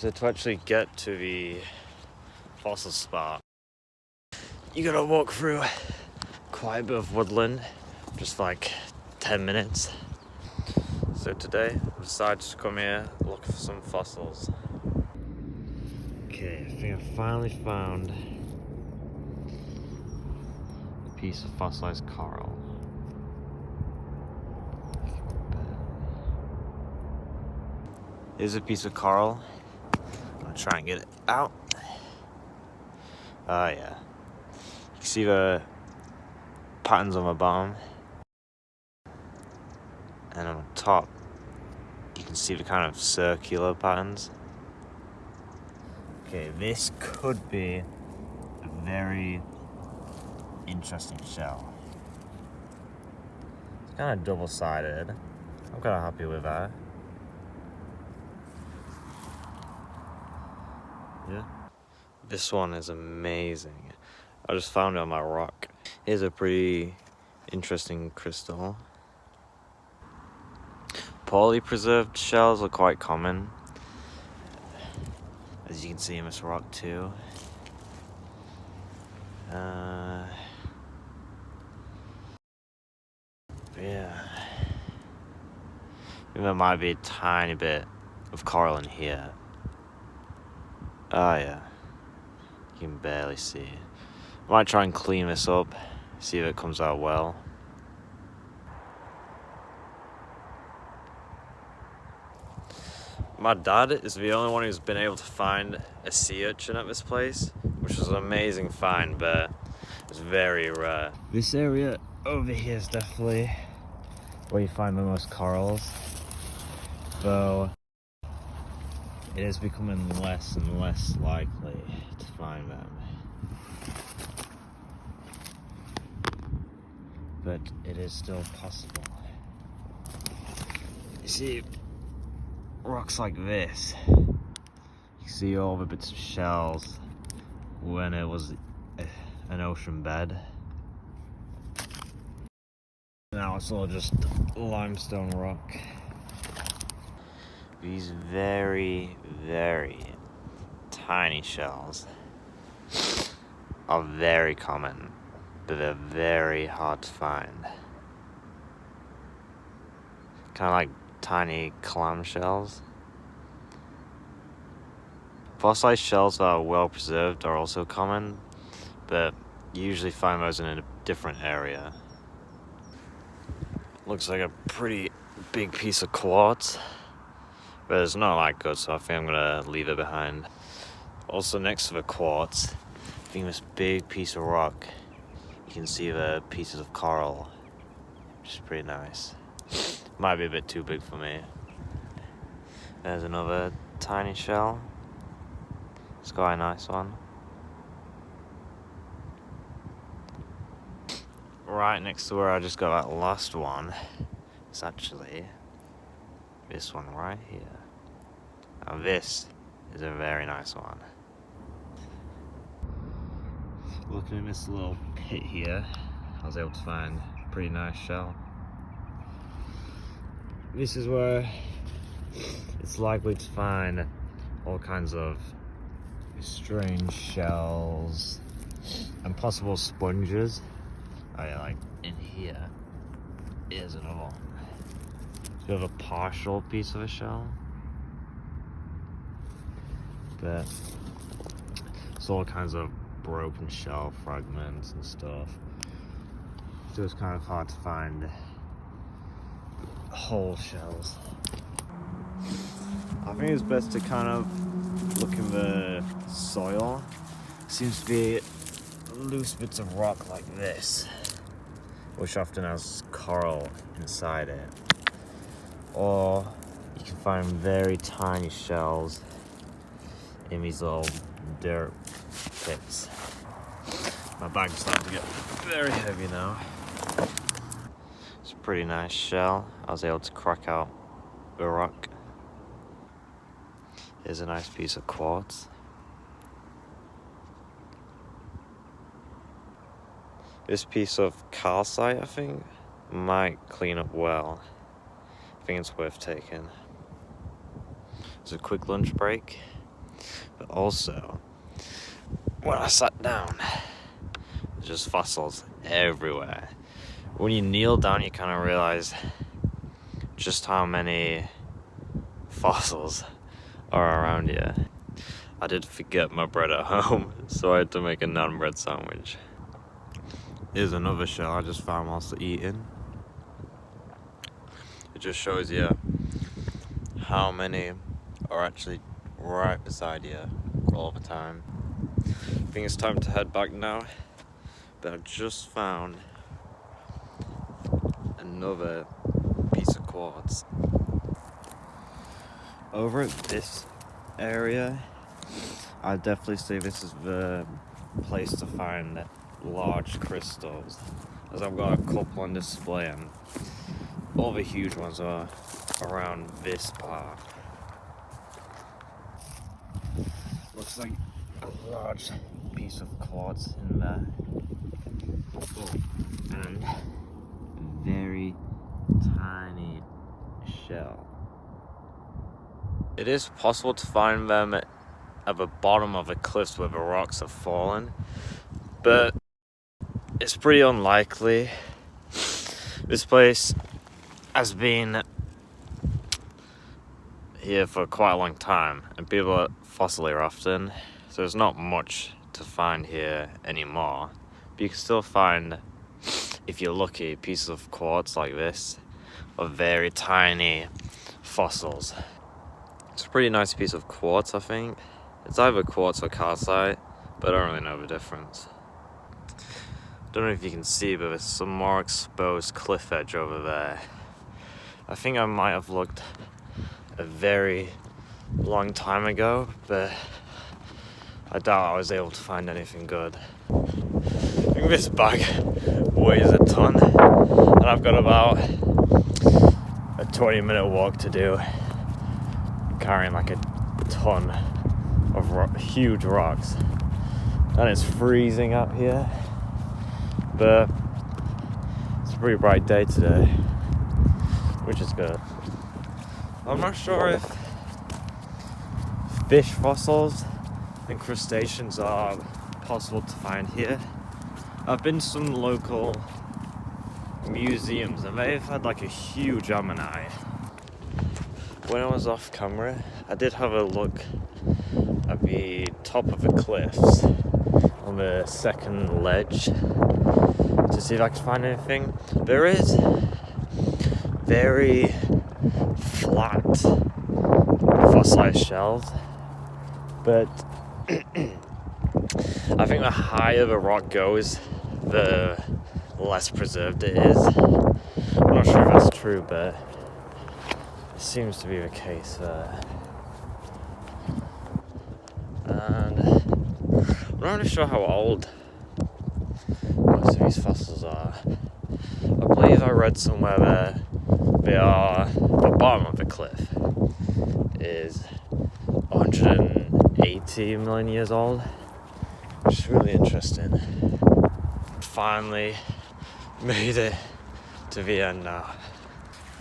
So to actually get to the fossil spot, you gotta walk through quite a bit of woodland, just like 10 minutes. So today, I decided to come here, look for some fossils. Okay, I think I finally found a piece of fossilized coral. Here's a piece of coral. I'm gonna try and get it out. Oh yeah. You can see the patterns on the bottom. And on top, you can see the kind of circular patterns. Okay, this could be a very interesting shell. It's kind of double-sided. I'm kind of happy with that. Yeah. This one is amazing. I just found it on my rock. Here's a pretty interesting crystal. Poorly preserved shells are quite common, as you can see in this rock too. Yeah. I think there might be a tiny bit of coral in here. Oh yeah. You can barely see. I might try and clean this up, see if it comes out well. My dad is the only one who's been able to find a sea urchin at this place, which was an amazing find, but it's very rare. This area over here is definitely where you find the most corals, though it is becoming less and less likely to find them. But it is still possible. You see, rocks like this, you see all the bits of shells when it was an ocean bed. Now it's all just limestone rock. These very, very tiny shells are very common, but they're very hard to find. Kind of like tiny clam shells. Fossilized shells that are well preserved are also common, but you usually find those in a different area. Looks like a pretty big piece of quartz, but it's not that good, so I think I'm gonna leave it behind. Also next to the quartz, I think this big piece of rock, you can see the pieces of coral, which is pretty nice. Might be a bit too big for me. There's another tiny shell. It's quite a nice one. Right next to where I just got that last one, it's actually this one right here. Now this is a very nice one. Looking in this little pit here, I was able to find a pretty nice shell. This is where it's likely to find all kinds of strange shells and possible sponges. Oh yeah, like in here is another one. It's a bit of a partial piece of a shell, but it's all kinds of broken shell fragments and stuff. So it's kind of hard to find whole shells. I think it's best to kind of look in the soil. Seems to be loose bits of rock like this, which often has coral inside it. Or you can find very tiny shells in these little dirt pits. My bag's starting to get very heavy now. It's a pretty nice shell. I was able to crack out the rock. Here's a nice piece of quartz. This piece of calcite, I think, might clean up well. I think it's worth taking. It's a quick lunch break. But also, when I sat down, there's just fossils everywhere. When you kneel down, you kind of realize just how many fossils are around here. I did forget my bread at home, so I had to make a naan bread sandwich. Here's another shell I just found whilst eating. It just shows you how many are actually right beside you all the time. I think it's time to head back now, but I just found another piece of quartz. Over at this area, I'd definitely say this is the place to find large crystals, as I've got a couple on display and all the huge ones are around this part. Looks like a large piece of quartz in there. Oh, and a very tiny shell. It is possible to find them at the bottom of the cliffs where the rocks have fallen, but it's pretty unlikely. This place has been here for quite a long time, and people are fossil here often, so there's not much to find here anymore. But you can still find, if you're lucky, pieces of quartz like this, or very tiny fossils. It's a pretty nice piece of quartz, I think. It's either quartz or calcite, but I don't really know the difference. Don't know if you can see, but there's some more exposed cliff edge over there. I think I might have looked a very long time ago, but I doubt I was able to find anything good. I think this bag weighs a ton, and I've got about a 20-minute walk to do, carrying like a ton of huge rocks. And it's freezing up here, but it's a pretty bright day today, which is good. I'm not sure if fish fossils and crustaceans are possible to find here. I've been to some local museums and they've had like a huge ammonite. When I was off camera, I did have a look at the top of the cliffs on the second ledge to see if I could find anything. There is very flat fossilized shells, but I think the higher the rock goes, the less preserved it is. I'm not sure if that's true, but it seems to be the case there. And I'm not really sure how old most of these fossils are. I believe I read somewhere that they are, the bottom of the cliff is 180 million years old, which is really interesting. Finally made it to the end now.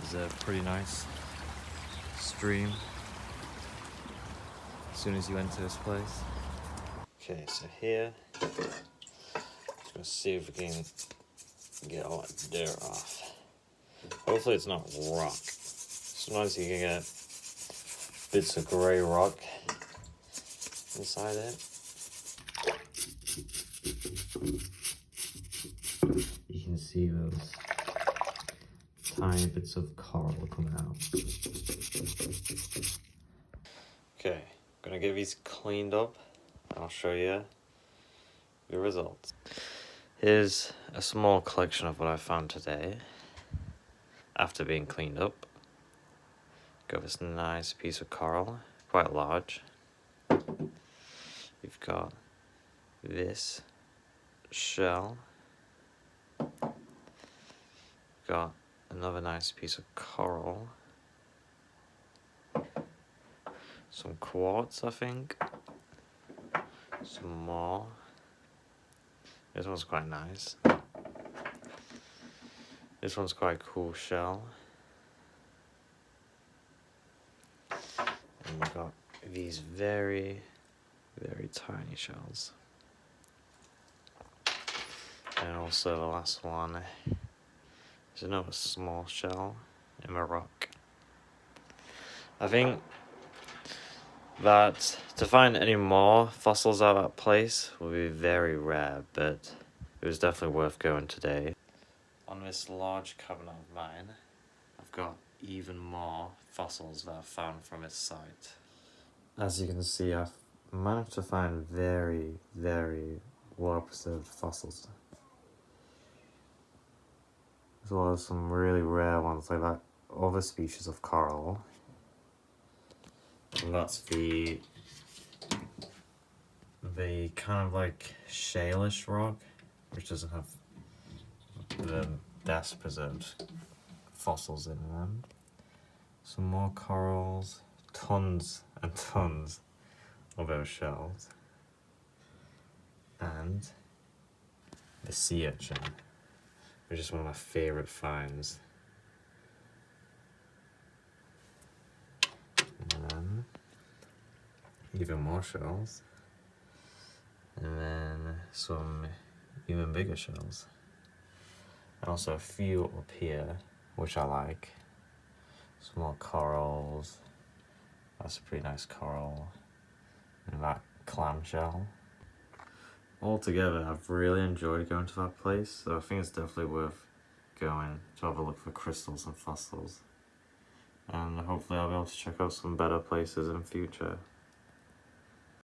There's a pretty nice stream as soon as you enter this place. Okay, so here, just gonna see if we can get all that dirt off. Hopefully it's not rock. Sometimes you can get bits of grey rock inside it. You can see those tiny bits of coral coming out. Okay, I'm gonna get these cleaned up and I'll show you the results. Here's a small collection of what I found today after being cleaned up. Got this nice piece of coral, quite large. You've got this shell. Got another nice piece of coral. Some quartz, I think. Some more. This one's quite nice. This one's quite a cool shell. And we've got these very very tiny shells. And also the last one is another small shell in a rock. I think that to find any more fossils at that place will be very rare, but it was definitely worth going today. On this large cabinet of mine, I've got even more fossils that I've found from its site. As you can see, I've managed to find very, very well preserved fossils, as well as some really rare ones like that other species of coral. And that's the kind of like shalish rock, which doesn't have the best preserved fossils in them. Some more corals, tons and tons of those shells, and the sea urchin, which is one of my favourite finds. And then even more shells, and then some even bigger shells, and also a few up here which I like. Some more corals. That's a pretty nice coral, and that clamshell. Altogether, I've really enjoyed going to that place, so I think it's definitely worth going to have a look for crystals and fossils. And hopefully I'll be able to check out some better places in the future.